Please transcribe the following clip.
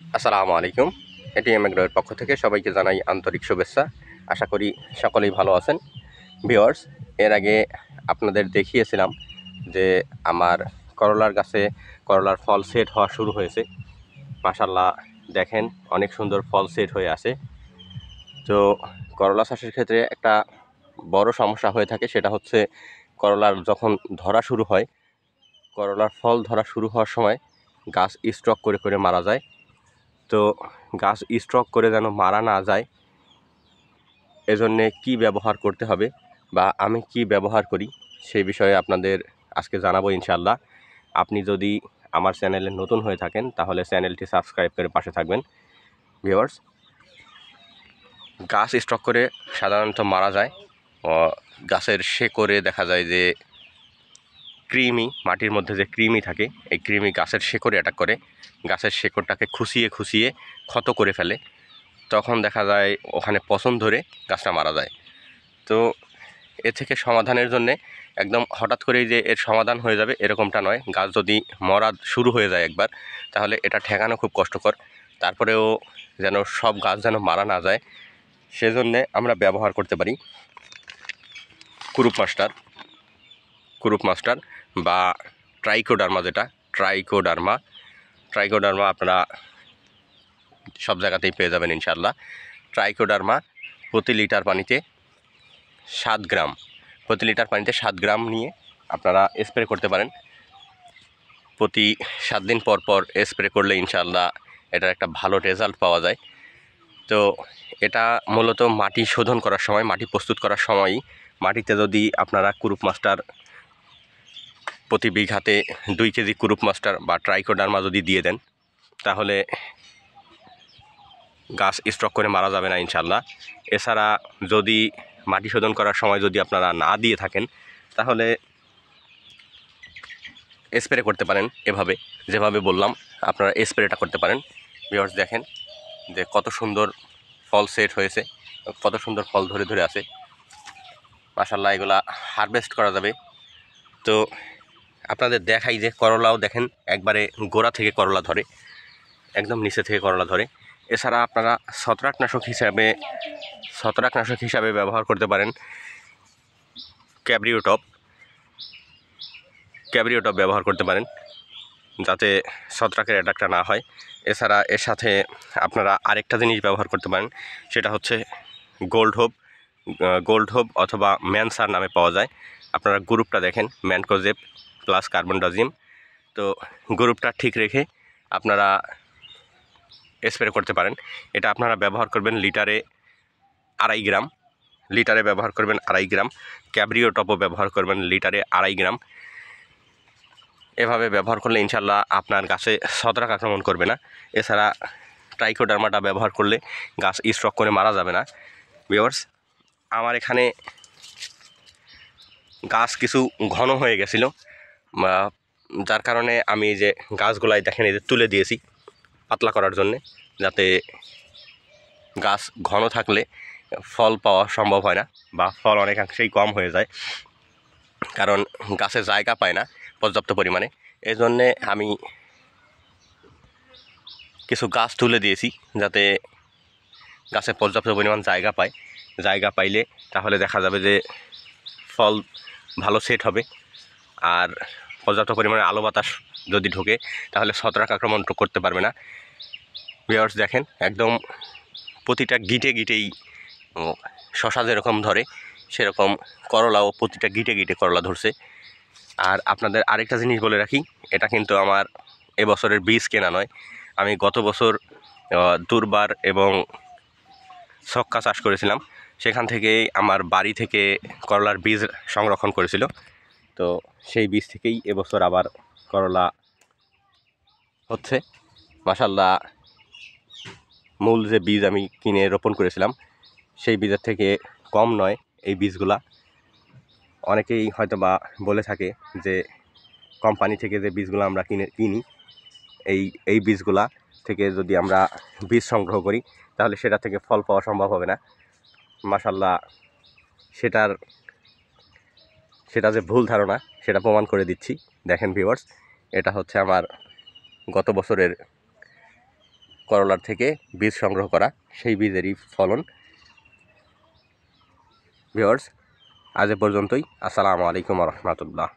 আসসালামু আলাইকুম। এটিএম এগ্রোর পক্ষ থেকে সবাইকে জানাই আন্তরিক শুভেচ্ছা। আশা করি সকলেই ভালো আছেন। ভিউয়ার্স, এর আগে আপনাদের দেখিয়েছিলাম যে আমার করলার গাছে করলার ফল সেট হওয়া শুরু হয়েছে। মাশাআল্লাহ, দেখেন অনেক সুন্দর ফল সেট হয়ে আছে। তো করলা চাষের ক্ষেত্রে একটা বড় সমস্যা হয়ে থাকে, সেটা হচ্ছে করলার যখন ধরা শুরু হয়, করলার ফল ধরা শুরু হওয়ার সময় গাছ স্ট্রোক করে করে মারা যায়। তো গাছ স্ট্রোক করে যেন মারা না যায়, এজন্যে কি ব্যবহার করতে হবে বা আমি কি ব্যবহার করি সেই বিষয়ে আপনাদের আজকে জানাবো ইনশাআল্লাহ। আপনি যদি আমার চ্যানেলে নতুন হয়ে থাকেন তাহলে চ্যানেলটি সাবস্ক্রাইব করে পাশে থাকবেন। ভিউয়ার্স, গাছ স্ট্রোক করে সাধারণত মারা যায়। গাছের শেকড়ে দেখা যায় যে কৃমি, মাটির মধ্যে যে কৃমি থাকে, এই কৃমি গাছের শেকড়ে অ্যাটাক করে, গাছের শেকড়টাকে খুঁচিয়ে খুঁচিয়ে ক্ষত করে ফেলে। তখন দেখা যায় ওখানে পচন ধরে গাছটা মারা যায়। তো এ থেকে সমাধানের জন্যে একদম হঠাৎ করেই যে এর সমাধান হয়ে যাবে এরকমটা নয়। গাছ যদি মরা শুরু হয়ে যায় একবার, তাহলে এটা ঠেকানো খুব কষ্টকর। তারপরেও যেন সব গাছ যেন মারা না যায়, সেজন্যে আমরা ব্যবহার করতে পারি কুরুপ মাস্টার বা ট্রাইকোডার্মা, যেটা ট্রাইকোডার্মা আপনারা সব জায়গাতেই পেয়ে যাবেন ইনশাআল্লাহ। ট্রাইকোডার্মা প্রতি লিটার পানিতে 7 গ্রাম নিয়ে আপনারা স্প্রে করতে পারেন। প্রতি 7 দিন পর পর স্প্রে করলে ইনশাআল্লাহ এটার একটা ভালো রেজাল্ট পাওয়া যায়। তো এটা মূলত মাটি শোধন করার সময়, মাটি প্রস্তুত করার সময়ই মাটিতে যদি আপনারা কুরুপ মাস্টার প্রতি বিঘাতে 2 কেজি কুরুপ মাস্টার বা ট্রাইকোডার্মা যদি দিয়ে দেন, তাহলে গাছ স্ট্রোক করে মারা যাবে না ইনশাআল্লাহ। এছাড়া যদি মাটি শোধন করার সময় যদি আপনারা না দিয়ে থাকেন, তাহলে স্প্রে করতে পারেন এভাবে, যেভাবে বললাম আপনারা স্প্রেটা করতে পারেন। ভিউয়ার্স, দেখেন যে কত সুন্দর ফল সেট হয়েছে, কত সুন্দর ফল ধরে ধরে আছে। মাশাআল্লাহ, এগুলা হারভেস্ট করা যাবে। তো আপনাদের দেখাই যে করলাও দেখেন একবারে গোড়া থেকে করলা ধরে, একদম নিচে থেকে করলা ধরে। এছাড়া আপনারা ছত্রাকনাশক হিসাবে ব্যবহার করতে পারেন ক্যাব্রিও টপ ব্যবহার করতে পারেন, যাতে ছত্রাকের অ্যাটাকটা না হয়। এছাড়া এর সাথে আপনারা আরেকটা জিনিস ব্যবহার করতে পারেন, সেটা হচ্ছে গোল্ড হোপ অথবা ম্যানসার নামে পাওয়া যায়। আপনারা গ্রুপটা দেখেন, ম্যানকোজেব প্লাস কার্বনডাজিম। তো গ্রুপটা ঠিক রেখে আপনারা স্প্রে করতে পারেন। এটা আপনারা ব্যবহার করবেন লিটারে 2.5 গ্রাম। ব্যবহার করবেন 2.5 গ্রাম। ক্যাব্রিও টপও ব্যবহার করবেন লিটারে 2.5 গ্রাম। এভাবে ব্যবহার করলে ইনশাল্লাহ আপনার গাছে ছত্রাক আক্রমণ করবে না। এছাড়া ট্রাইকোডার্মাটা ব্যবহার করলে গাছ স্ট্রোক করে মারা যাবে না। ভিউয়ার্স, আমার এখানে গাছ কিছু ঘন হয়ে গেছিলো, যার কারণে আমি যে গাছগুলাই দেখেন এদের তুলে দিয়েছি পাতলা করার জন্যে, যাতে গাছ ঘন থাকলে ফল পাওয়া সম্ভব হয় না বা ফল অনেকাংশেই কম হয়ে যায়, কারণ গাছে জায়গা পায় না পর্যাপ্ত পরিমাণে। এই জন্যে আমি কিছু গাছ তুলে দিয়েছি, যাতে গাছে পর্যাপ্ত পরিমাণ জায়গা পাইলে তাহলে দেখা যাবে যে ফল ভালো সেট হবে। আর পর্যাপ্ত পরিমাণে আলো বাতাস যদি ঢোকে, তাহলে ছত্রাক আক্রমণ করতে পারবে না। ভিউয়ার্স, দেখেন একদম প্রতিটা গিটেই শশা যেরকম ধরে, সেরকম করলাও প্রতিটা গিটে করলা ধরছে। আর আপনাদের আরেকটা জিনিস বলে রাখি, এটা কিন্তু আমার এবছরের বীজ কেনা নয়। আমি গত বছর দুর্বার এবং ছক্কা চাষ করেছিলাম, সেখান থেকেই আমার বাড়ি থেকে করলার বীজ সংরক্ষণ করেছিল। তো সেই বীজ থেকেই এবছর আবার করলা হচ্ছে। মাশাআল্লাহ, মূল যে বীজ আমি কিনে রোপণ করেছিলাম সেই বীজের থেকে কম নয় এই বীজগুলা। অনেকেই হয়তো বা বলে থাকে যে কোম্পানি থেকে যে বীজগুলো আমরা কিনি এই বীজগুলা থেকে যদি আমরা বীজ সংগ্রহ করি, তাহলে সেটা থেকে ফল পাওয়া সম্ভব হবে না। মাশাআল্লাহ, সেটা যে ভুল ধারণা সেটা প্রমাণ করে দিচ্ছি। দেখেন ভিউয়ার্স, এটা হচ্ছে আমার গত বছরের করলার থেকে বীজ সংগ্রহ করা, সেই বীজেরই ফলন। ভিউয়ার্স, আজ এ পর্যন্তই। আসসালামু আলাইকুম ওয়া রাহমাতুল্লাহ।